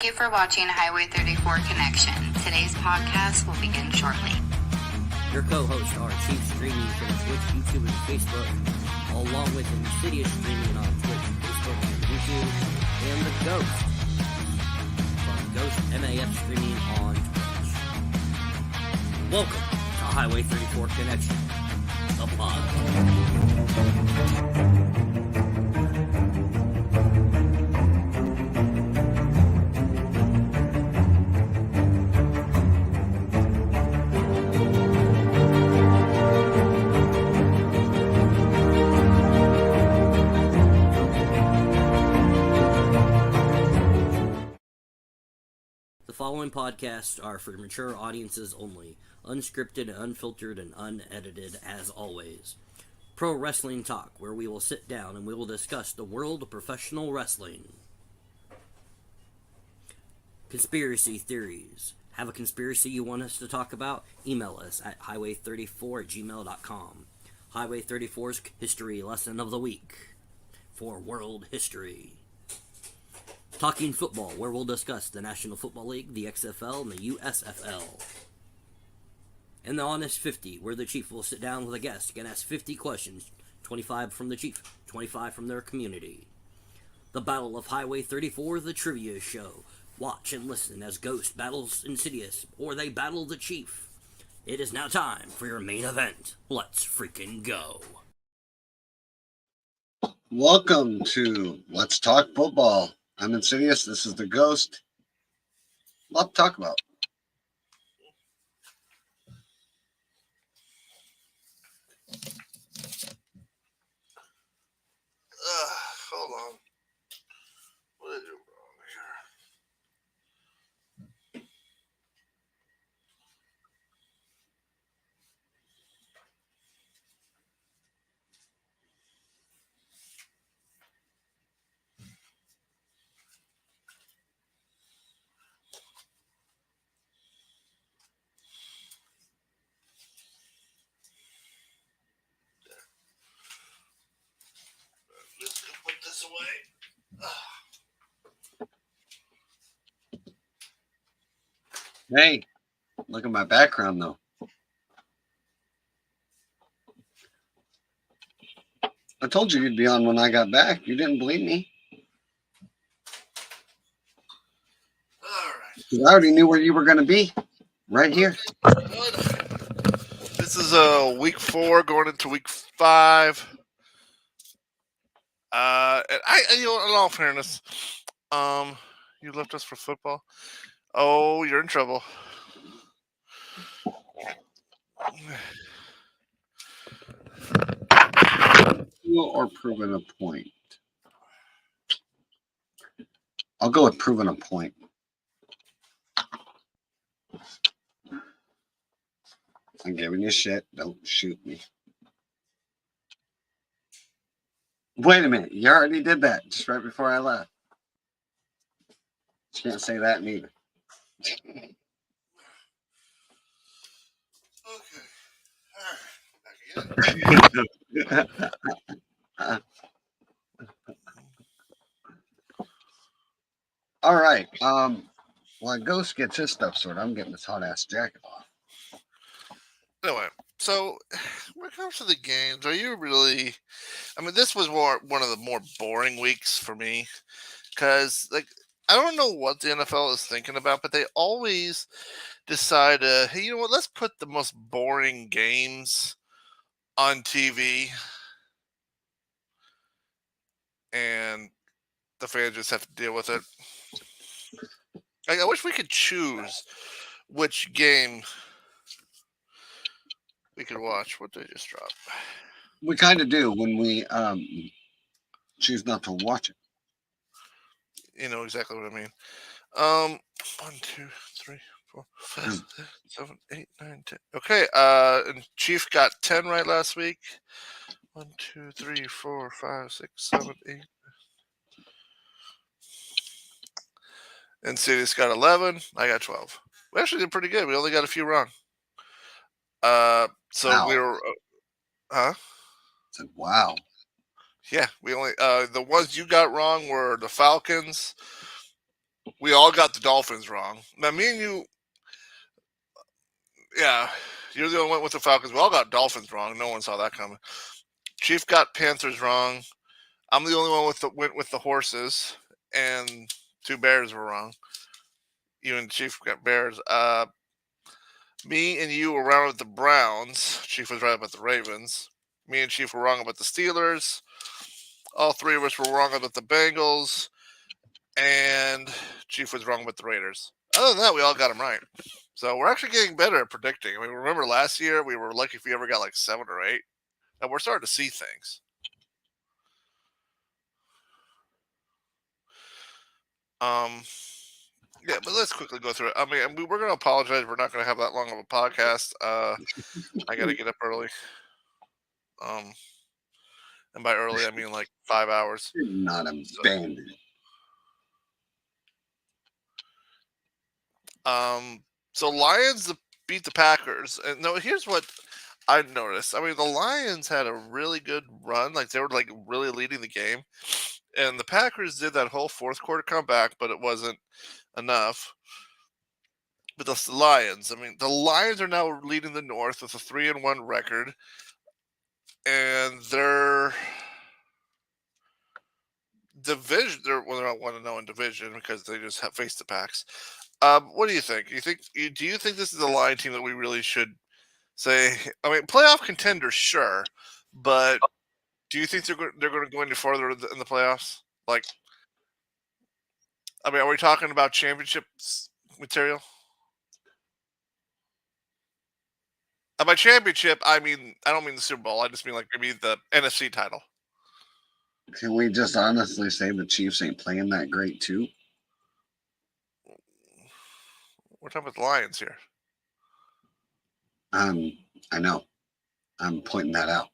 Thank you for watching Highway 34 Connection. Today's podcast will begin shortly. Your co-hosts are Chief streaming from Twitch, YouTube, and Facebook, along with Insidious streaming on Twitch, Facebook, and YouTube, and the Ghost from Ghost MAF streaming on Twitch. Welcome to Highway 34 Connection, the pod. The following podcasts are for mature audiences only, unscripted, unfiltered, and unedited as always. Pro Wrestling Talk, where we will sit down and we will discuss the world of professional wrestling. Conspiracy theories. Have a conspiracy you want us to talk about? Email us at highway34@gmail.com. Highway 34's History Lesson of the Week for World History. Talking Football, where we'll discuss the National Football League, the XFL, and the USFL. And the Honest 50, where the Chief will sit down with a guest and ask 50 questions, 25 from the Chief, 25 from their community. The Battle of Highway 34, the Trivia Show. Watch and listen as Ghost battles Insidious, or they battle the Chief. It is now time for your main event. Let's freaking go. Welcome to Let's Talk Football. I'm Insidious. This is the Ghost. A lot to talk about. Hold on. What did I do wrong here? Let's put this away. Hey, look at my background, though. I told you you'd be on when I got back. You didn't believe me. All right. I already knew where you were going to be. Right here. This is week 4 going into week 5. And in all fairness, you left us for football. Oh, you're in trouble. Or proving a point. I'll go with proving a point. I'm giving you shit. Don't shoot me. Wait a minute. You already did that just right before I left. You can't say that neither. Okay. All right. Back again. All right. While Ghost gets his stuff sorted, I'm getting this hot ass jacket off. Anyway, so when it comes to the games, are you really? I mean, this was one of the more boring weeks for me because, I don't know what the NFL is thinking about, but they always decide, hey, you know what? Let's put the most boring games on TV, and the fans just have to deal with it. I wish we could choose which game we could watch. What did I just drop? We kind of do when we choose not to watch it. You know exactly what I mean. 1, 2, 3, 4, 5, 6, 7, 8, 9, 10. Okay. And Chief got 10 right last week. 1, 2, 3, 4, 5, 6, 7, 8. And Insidious got 11. I got 12. We actually did pretty good. We only got a few wrong. So Wow. we were, huh? It's like, wow. Yeah, we only the ones you got wrong were the Falcons, we all got the Dolphins wrong. Now, me and you, yeah, you're the only one with the Falcons. We all got Dolphins wrong. No one saw that coming. Chief got Panthers wrong. I'm the only one went with the horses, and 2 Bears were wrong. You and Chief got Bears. Me and you were wrong with the Browns. Chief was right about the Ravens. Me and Chief were wrong about the Steelers. All 3 of us were wrong about the Bengals, and Chief was wrong about the Raiders. Other than that, we all got them right. So we're actually getting better at predicting. I mean, remember last year we were lucky if we ever got like 7 or 8, and we're starting to see things. Yeah, but let's quickly go through it. I mean, we're going to apologize. We're not going to have that long of a podcast. I got to get up early. And by early, I mean like 5 hours. Not a bandit. So Lions beat the Packers. And no, here's what I noticed. I mean, the Lions had a really good run. Like they were like really leading the game. And the Packers did that whole fourth quarter comeback, but it wasn't enough. But the Lions, I mean, the Lions are now leading the North with a 3-1 record. And their division, they're not 1-0 in division because they just have faced the Packs. What do you think? Do you think this is a Lion team that we really should say? I mean, playoff contender, sure, but do you think they're going to go any farther in the playoffs? Like, I mean, are we talking about championship material? By championship, I mean I don't mean the Super Bowl. I just mean like maybe the NFC title. Can we just honestly say the Chiefs ain't playing that great too? We're talking about the Lions here. I know. I'm pointing that out.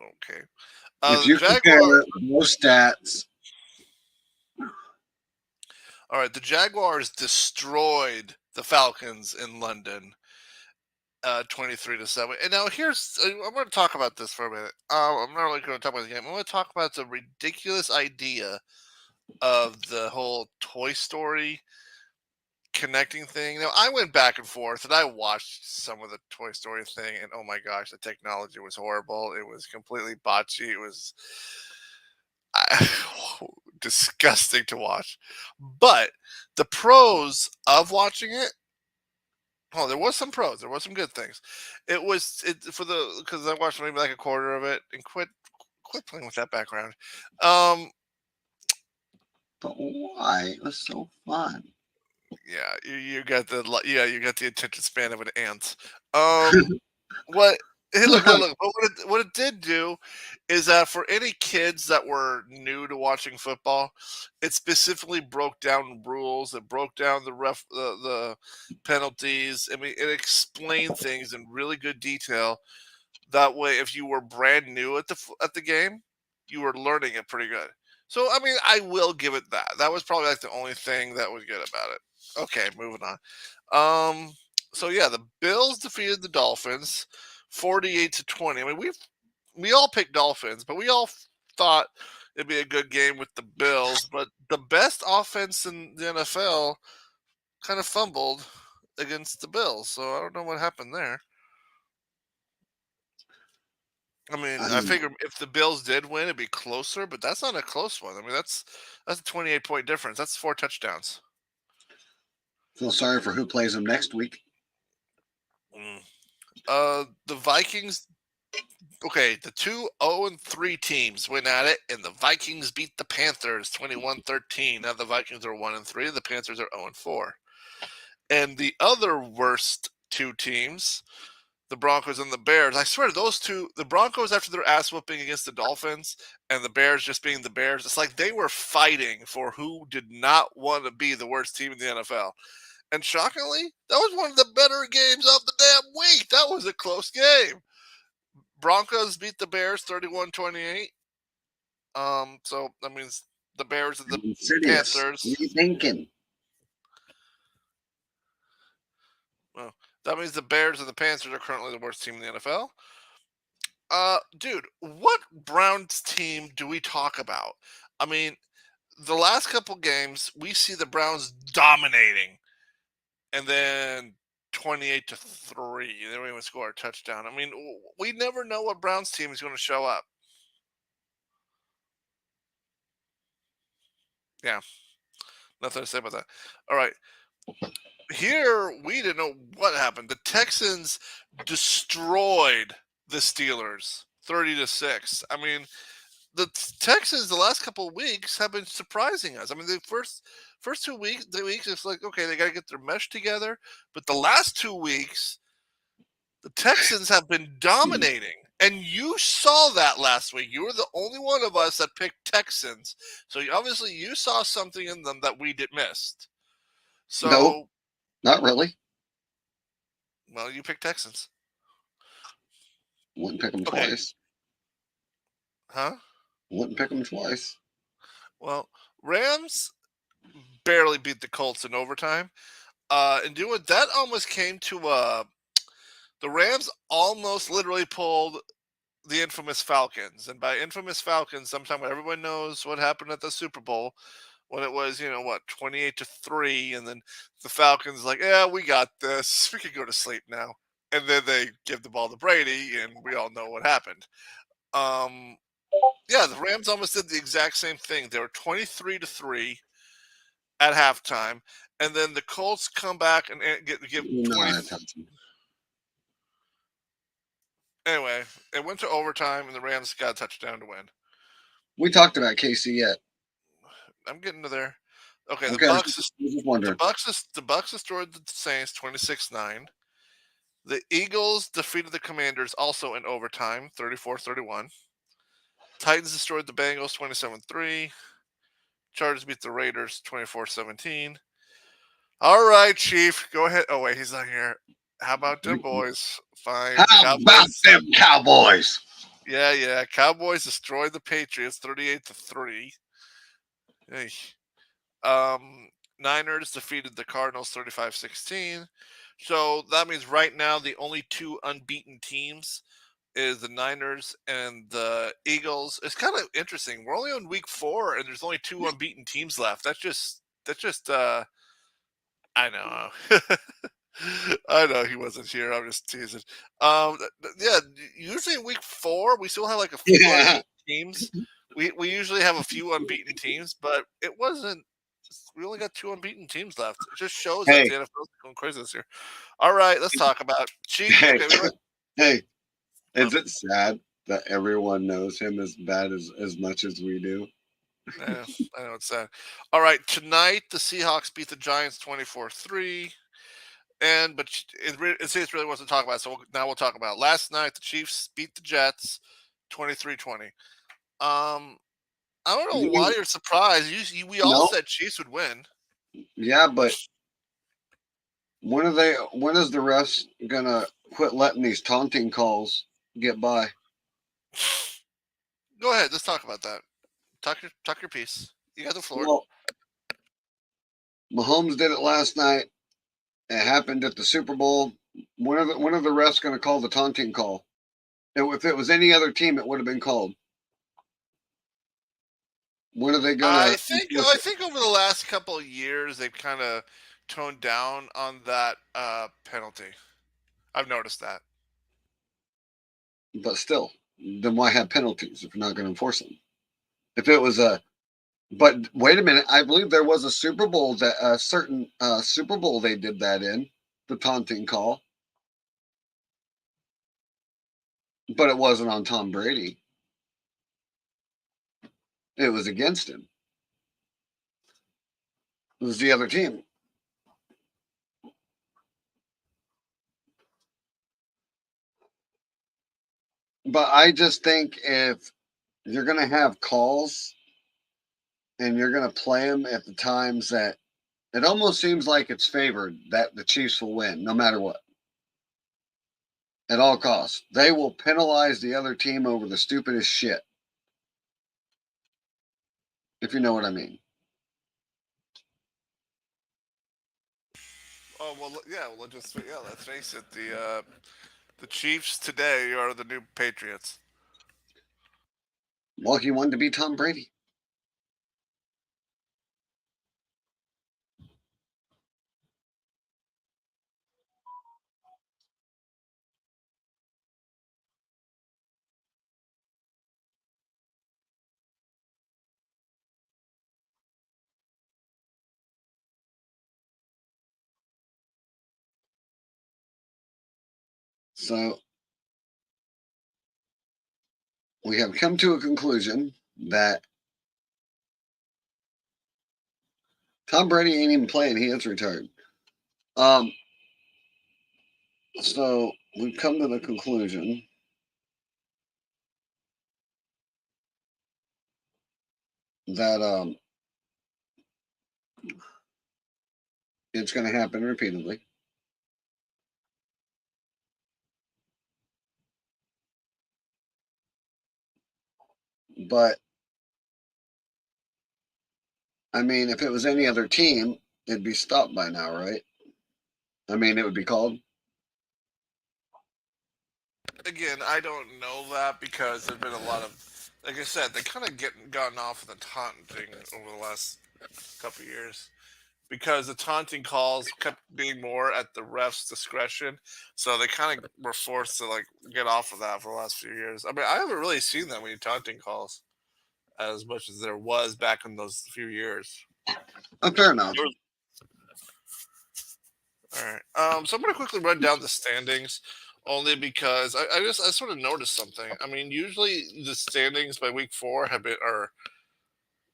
Okay. If you compare those stats. All right, the Jaguars destroyed the Falcons in London, 23-7. And now I'm going to talk about this for a minute. I'm not really going to talk about the game. I'm going to talk about the ridiculous idea of the whole Toy Story connecting thing. Now, I went back and forth and I watched some of the Toy Story thing, and oh my gosh, the technology was horrible. It was completely botchy. It was disgusting to watch. But the pros of watching it, there was some pros. There was some good things. Because I watched maybe like a quarter of it and quit playing with that background. But why? It was so fun. Yeah, you got the attention span of an ant. What? Hey, look. But what it did do is that for any kids that were new to watching football, it specifically broke down rules. It broke down the penalties. I mean, it explained things in really good detail. That way, if you were brand new at the game, you were learning it pretty good. So, I mean, I will give it that. That was probably like the only thing that was good about it. Okay, moving on. So yeah, the Bills defeated the Dolphins 48-20. I mean, we all picked Dolphins, but we all thought it'd be a good game with the Bills. But the best offense in the NFL kind of fumbled against the Bills, so I don't know what happened there. I mean, I figure if the Bills did win, it'd be closer, but that's not a close one. I mean, that's a 28-point difference. That's 4 touchdowns. Feel sorry for who plays them next week. The Vikings. Okay, the 2 0-3 teams went at it, and the Vikings beat the Panthers 21-13. Now the Vikings are 1-3, and the Panthers are 0-4. And the other worst 2 teams, the Broncos and the Bears. I swear, those two, the Broncos after their ass whooping against the Dolphins, and the Bears just being the Bears, it's like they were fighting for who did not want to be the worst team in the NFL. And shockingly, that was one of the better games of the damn week. That was a close game. Broncos beat the Bears 31-28. So that means the Bears and the Panthers. What are you thinking? Well, that means the Bears and the Panthers are currently the worst team in the NFL. Dude, what Browns team do we talk about? I mean, the last couple games, we see the Browns dominating, and then 28-3. They don't even score a touchdown. I mean, we never know what Browns team is going to show up. Yeah, nothing to say about that. All right. Here, we didn't know what happened. The Texans destroyed the Steelers 30-6. I mean, the Texans the last couple of weeks have been surprising us. I mean, the first 2 weeks, it's like, okay, they got to get their mesh together. But the last 2 weeks, the Texans have been dominating. And you saw that last week. You were the only one of us that picked Texans. So obviously you saw something in them that we missed. So, No, not really. well, you picked Texans. Wouldn't pick them Okay. twice. Huh? Wouldn't pick them twice. Well, Rams barely beat the Colts in overtime. And do it, that almost came to the Rams almost literally pulled the infamous Falcons. And by infamous Falcons, sometime everyone knows what happened at the Super Bowl when it was, 28-3, and then the Falcons like, yeah, we got this. We can go to sleep now. And then they give the ball to Brady, and we all know what happened. Yeah, the Rams almost did the exact same thing. They were 23-3 at halftime, and then the Colts come back and give 20. Anyway, it went to overtime, and the Rams got a touchdown to win. We talked about KC yet. I'm getting to there. Okay, Okay, the Bucks destroyed the Saints 26-9. The Eagles defeated the Commanders also in overtime, 34-31. Titans destroyed the Bengals 27-3. Chargers beat the Raiders 24-17. All right, Chief, go ahead. Oh wait, he's not here. How about them boys? Fine. How about them Cowboys? Yeah. Cowboys destroyed the Patriots 38-3. Hey. Niners defeated the Cardinals 35-16. So that means right now the only two unbeaten teams is the Niners and the Eagles. It's kind of interesting. We're only on week 4 and there's only 2 unbeaten teams left. That's just I know. I know he wasn't here. I'm just teasing. Yeah, usually in week 4 we still have like a few unbeaten teams. We usually have a few unbeaten teams, but it wasn't. We only got 2 unbeaten teams left. It just shows that the NFL is going crazy this year. All right, let's talk about Chief. Hey, is it sad that everyone knows him as bad as much as we do? Yeah, I know it's sad. All right, tonight the Seahawks beat the Giants 24-3. But it really wasn't to talk about it, so now we'll talk about it. Last night the Chiefs beat the Jets 23-20. I don't know why you're surprised. We all said Chiefs would win. Yeah, but when is the refs gonna quit letting these taunting calls get by? Go ahead, let's talk about that. Talk your piece. You got the floor. Well, Mahomes did it last night. It happened at the Super Bowl. When are the refs going to call the taunting call? If it was any other team, it would have been called. When are they going to? I think over the last couple of years, they've kind of toned down on that penalty. I've noticed that. But still, then why have penalties if you're not going to enforce them? If it was but wait a minute, I believe there was a Super Bowl that a certain Super Bowl they did that in, the taunting call. But it wasn't on Tom Brady. It was against him. It was the other team. But I just think if you're going to have calls and you're going to play them at the times that it almost seems like it's favored that the Chiefs will win no matter what. At all costs. They will penalize the other team over the stupidest shit. If you know what I mean. Oh, well, yeah, let's face it. The Chiefs today are the new Patriots. Well, he wanted to be Tom Brady. So we have come to a conclusion that Tom Brady ain't even playing. He is retired. So we've come to the conclusion that it's going to happen repeatedly. But I mean, if it was any other team, it'd be stopped by now, right? I mean, it would be called. Again, I don't know that because there's been a lot of, like I said, they kind of gotten off of the taunting over the last couple of years because the taunting calls kept being more at the ref's discretion, so they kind of were forced to like get off of that for the last few years. I mean, I haven't really seen that many taunting calls as much as there was back in those few years. Fair enough. All right. So I'm going to quickly run down the standings only because I sort of noticed something. I mean, usually the standings by week 4 are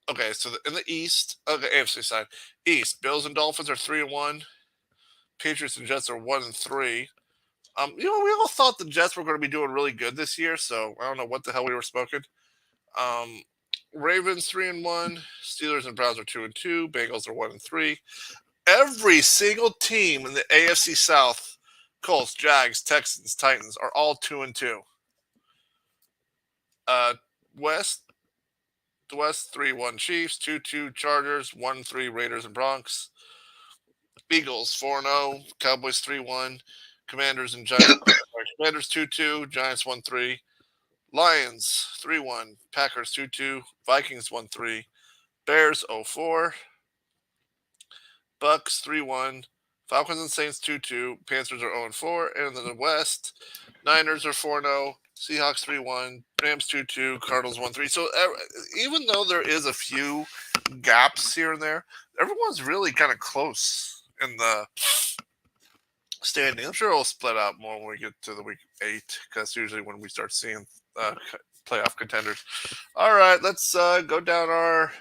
okay. So in the East, the AFC side, East, Bills and Dolphins are 3-1. Patriots and Jets are 1-3. We all thought the Jets were going to be doing really good this year, so I don't know what the hell we were smoking. Ravens 3-1. Steelers and Browns are 2-2. Bengals are 1-3. Every single team in the AFC South, Colts, Jags, Texans, Titans, are all 2-2. West, the West 3-1 Chiefs, 2-2 Chargers, 1-3 Raiders and Bronx. Eagles 4-0, Cowboys 3-1, Commanders and Giants. Commanders 2-2, Giants 1-3. Lions 3-1, Packers 2-2, Vikings 1-3, Bears 0-4. Bucks 3-1, Falcons and Saints 2-2, Panthers are 0-4, and in the West, Niners are 4-0, Seahawks 3-1, Rams 2-2, Cardinals 1-3. So even though there is a few gaps here and there, everyone's really kind of close in the standing. I'm sure it'll split out more when we get to the week 8, because that's usually when we start seeing playoff contenders. All right, let's go down our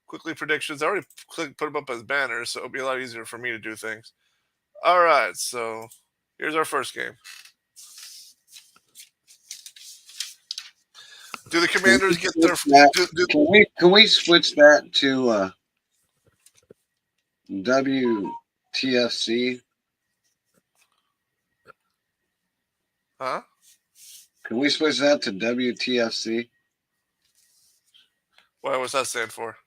quickly predictions. I already put them up as banners, so it'll be a lot easier for me to do things. All right, so here's our first game. Do the Commanders get their? Can we switch that to WTFC? Huh? Can we switch that to WTFC? What's that stand for?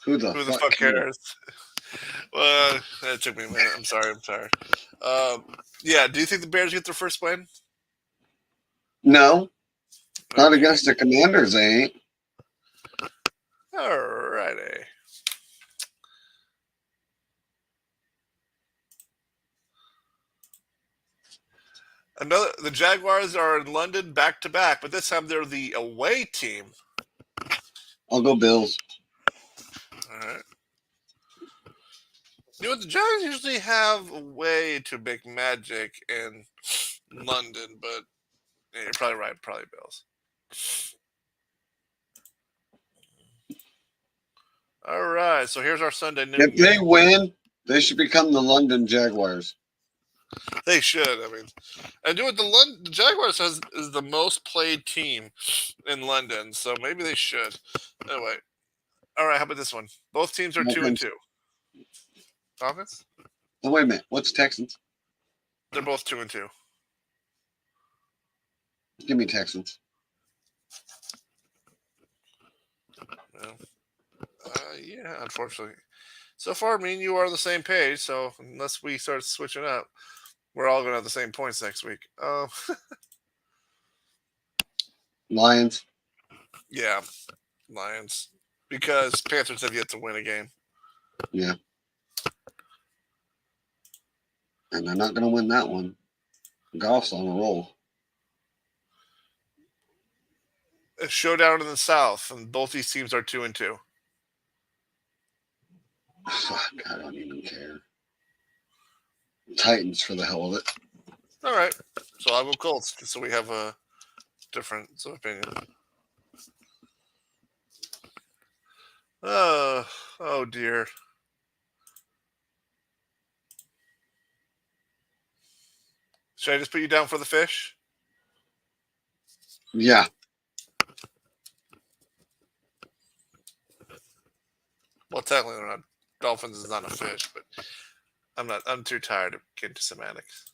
Who the fuck cares? Well, that took me a minute. I'm sorry. Yeah, do you think the Bears get their first win? No. Not against the Commanders, they ain't. All righty. The Jaguars are in London back to back, but this time they're the away team. I'll go Bills. All right. You know, the Giants usually have a way to make magic in London, but yeah, you're probably right. Probably Bills. All right. So here's our Sunday noon. If they win, they should become the London Jaguars. They should. I mean, and do it. The Jaguars is the most played team in London, so maybe they should. Anyway, all right. How about this one? Both teams are 2-2. Falcons? Oh, wait a minute. What's Texans? They're both 2-2. Give me Texans. Well, yeah, unfortunately. So far, me and you are on the same page, so unless we start switching up, we're all going to have the same points next week. Lions. Yeah, Lions. Because Panthers have yet to win a game. Yeah. And they're not going to win that one. Golf's on a roll. A showdown in the South, and both these teams are 2-2. Fuck, I don't even care. Titans for the hell of it. All right. So I'll go Colts, just so we have a difference of opinion. Oh dear. Should I just put you down for the fish? Yeah. Well, technically, they're not. Dolphins is not a fish, but I'm not. I'm too tired of getting to semantics.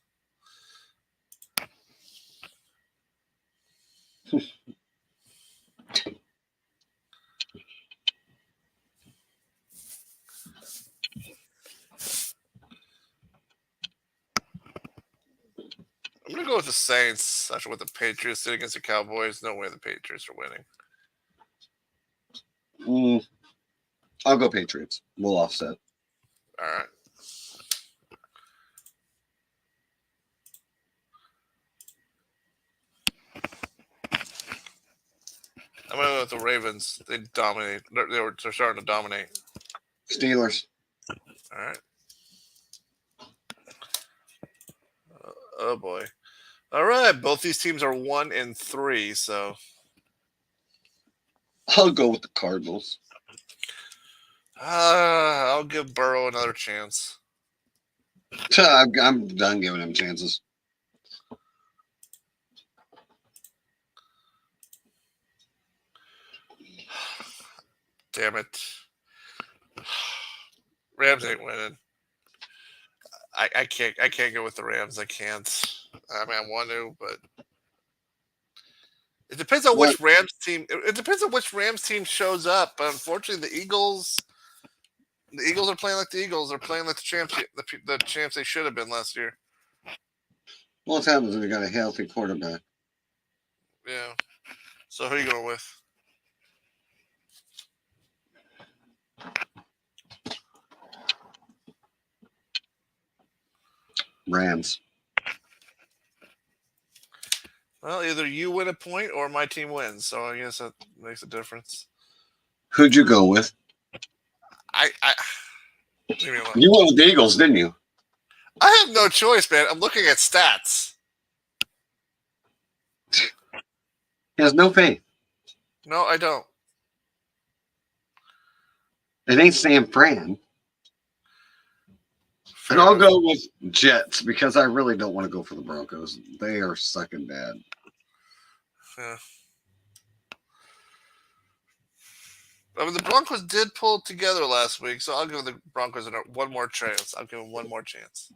I'm gonna go with the Saints. After what the Patriots did against the Cowboys, no way the Patriots are winning. I'll go Patriots. We'll offset. All right. I'm gonna go with the Ravens. They dominate. They're starting to dominate. Steelers. All right. Oh boy. All right. Both these teams are 1-3. So I'll go with the Cardinals. I'll give Burrow another chance. I'm done giving him chances. Damn it. Rams ain't winning. I can't go with the Rams. I can't. I mean, I want to, but it depends on which Rams team. It depends on which Rams team shows up. But unfortunately, the Eagles are playing like the Eagles. They're playing like the champs. The champs they should have been last year. What happens when you got a healthy quarterback? Yeah. So who are you going with? Rams. Well, either you win a point or my team wins. So I guess that makes a difference. Who'd you go with? Leave me alone. You went with the Eagles, didn't you? I have no choice, man. I'm looking at stats. He has no faith. No, I don't. It ain't San Fran. Fair And I'll enough. go with Jets because I really don't want to go for the Broncos. They are sucking bad. Yeah. I mean, the Broncos did pull together last week, so I'll give the Broncos one more chance. I'll give them one more chance.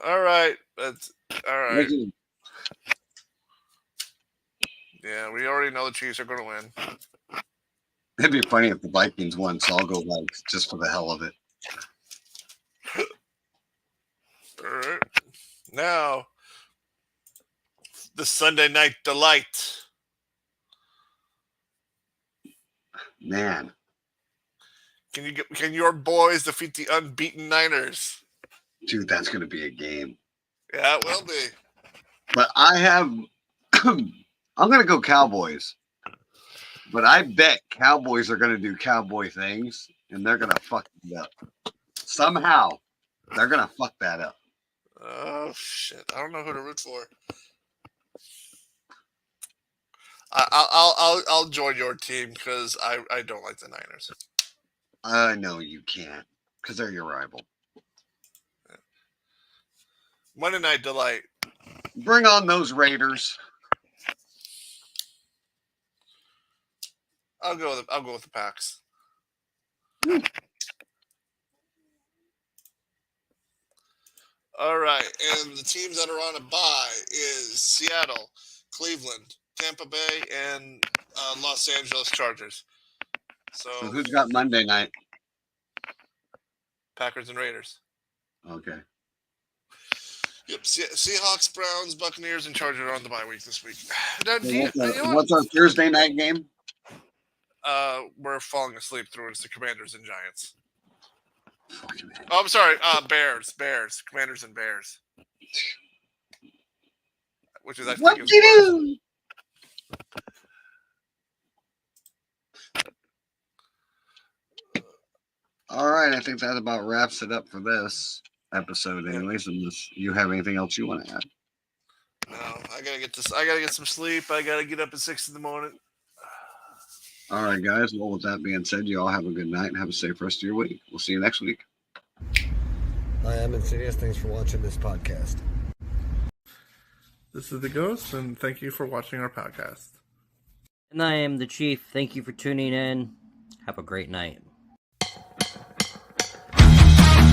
All right. That's all right. Yeah, we already know the Chiefs are going to win. It'd be funny if the Vikings won, so I'll go Vikes just for the hell of it. All right. Now, the Sunday night delight. Man, Can your boys defeat the unbeaten Niners? dude, that's going to be a game. Yeah, it will be. But I have, I'm going to go Cowboys. But I bet Cowboys are going to do cowboy things, and they're going to fuck it up. Somehow, they're going to fuck that up. Oh shit! I don't know who to root for. I'll join your team because I don't like the Niners. I know you can't because they're your rival. Monday Night Delight. Bring on those Raiders. I'll go with the Packs. All right, and the teams that are on a bye is Seattle, Cleveland, Tampa Bay, and Los Angeles Chargers. So who's got Monday night? Packers and Raiders. Okay. Yep, Seahawks, Browns, Buccaneers, and Chargers are on the bye week this week. Now, What's our Thursday night game? We're falling asleep through it. It's the Commanders and Giants. Fucking hell. Oh, I'm sorry. Bears, Commanders and Bears. Which is What you do? All right, I think that about wraps it up for this. episode, anyways. Unless you have anything else you want to add. No, I gotta get this. I gotta get some sleep. I gotta get up at 6 a.m. All right, guys. Well, with that being said, you all have a good night and have a safe rest of your week. We'll see you next week. Hi, I'm Insidious. Thanks for watching this podcast. This is the Ghost, and thank you for watching our podcast. And I am the Chief. Thank you for tuning in. Have a great night.